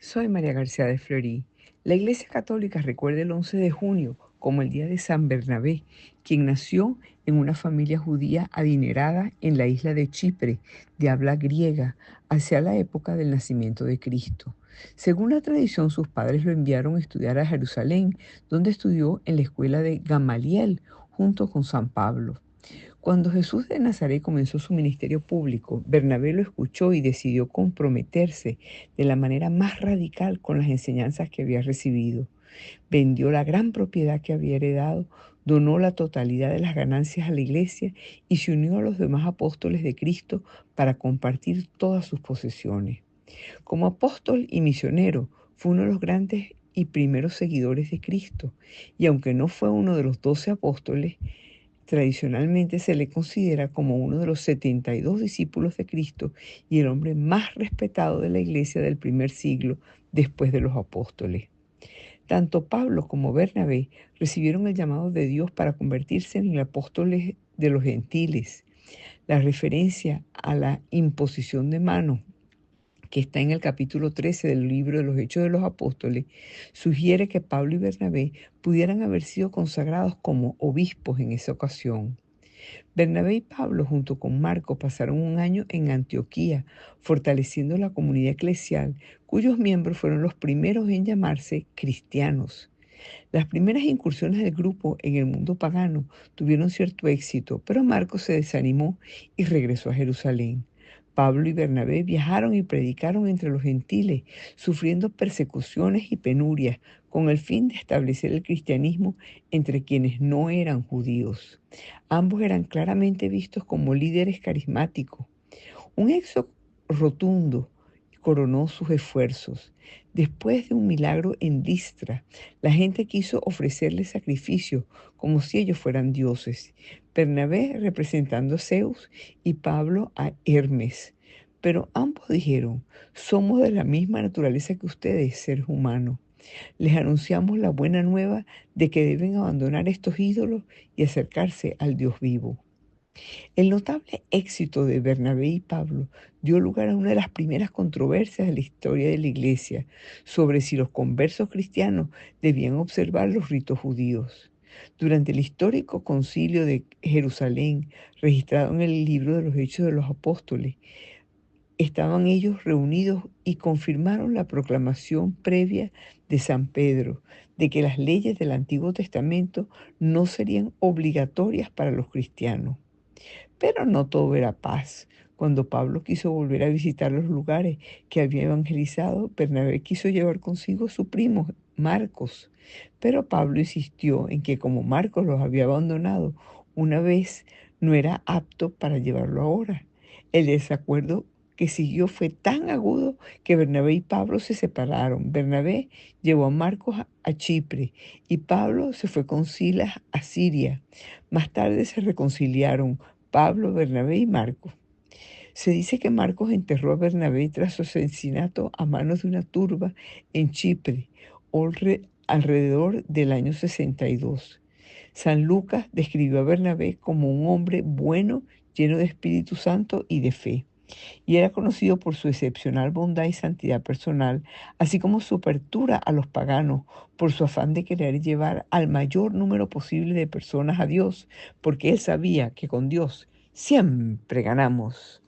Soy María García de Fleury. La Iglesia Católica recuerda el 11 de junio como el día de San Bernabé, quien nació en una familia judía adinerada en la isla de Chipre, de habla griega, hacia la época del nacimiento de Cristo. Según la tradición, sus padres lo enviaron a estudiar a Jerusalén, donde estudió en la escuela de Gamaliel, junto con San Pablo. Cuando Jesús de Nazaret comenzó su ministerio público, Bernabé lo escuchó y decidió comprometerse de la manera más radical con las enseñanzas que había recibido. Vendió la gran propiedad que había heredado, donó la totalidad de las ganancias a la iglesia y se unió a los demás apóstoles de Cristo para compartir todas sus posesiones. Como apóstol y misionero, fue uno de los grandes y primeros seguidores de Cristo, y aunque no fue uno de los 12 apóstoles, tradicionalmente se le considera como uno de los 72 discípulos de Cristo y el hombre más respetado de la iglesia del primer siglo después de los apóstoles. Tanto Pablo como Bernabé recibieron el llamado de Dios para convertirse en apóstoles de los gentiles. La referencia a la imposición de manos que está en el capítulo 13 del libro de los Hechos de los Apóstoles, sugiere que Pablo y Bernabé pudieran haber sido consagrados como obispos en esa ocasión. Bernabé y Pablo, junto con Marcos, pasaron un año en Antioquía, fortaleciendo la comunidad eclesial, cuyos miembros fueron los primeros en llamarse cristianos. Las primeras incursiones del grupo en el mundo pagano tuvieron cierto éxito, pero Marcos se desanimó y regresó a Jerusalén. Pablo y Bernabé viajaron y predicaron entre los gentiles, sufriendo persecuciones y penurias, con el fin de establecer el cristianismo entre quienes no eran judíos. Ambos eran claramente vistos como líderes carismáticos. Un éxodo rotundo coronó sus esfuerzos. Después de un milagro en Listra, la gente quiso ofrecerle sacrificios como si ellos fueran dioses. Bernabé representando a Zeus y Pablo a Hermes. Pero ambos dijeron, somos de la misma naturaleza que ustedes, seres humanos. Les anunciamos la buena nueva de que deben abandonar estos ídolos y acercarse al Dios vivo. El notable éxito de Bernabé y Pablo dio lugar a una de las primeras controversias de la historia de la Iglesia sobre si los conversos cristianos debían observar los ritos judíos. Durante el histórico concilio de Jerusalén, registrado en el libro de los Hechos de los Apóstoles, estaban ellos reunidos y confirmaron la proclamación previa de San Pedro de que las leyes del Antiguo Testamento no serían obligatorias para los cristianos. Pero no todo era paz. Cuando Pablo quiso volver a visitar los lugares que había evangelizado, Bernabé quiso llevar consigo a su primo, Marcos. Pero Pablo insistió en que como Marcos los había abandonado una vez, no era apto para llevarlo ahora. El desacuerdo que siguió fue tan agudo que Bernabé y Pablo se separaron. Bernabé llevó a Marcos a Chipre y Pablo se fue con Silas a Siria. Más tarde se reconciliaron Pablo, Bernabé y Marcos. Se dice que Marcos enterró a Bernabé tras su asesinato a manos de una turba en Chipre, alrededor del año 62. San Lucas describió a Bernabé como un hombre bueno, lleno de Espíritu Santo y de fe, y era conocido por su excepcional bondad y santidad personal, así como su apertura a los paganos, por su afán de querer llevar al mayor número posible de personas a Dios, porque él sabía que con Dios siempre ganamos.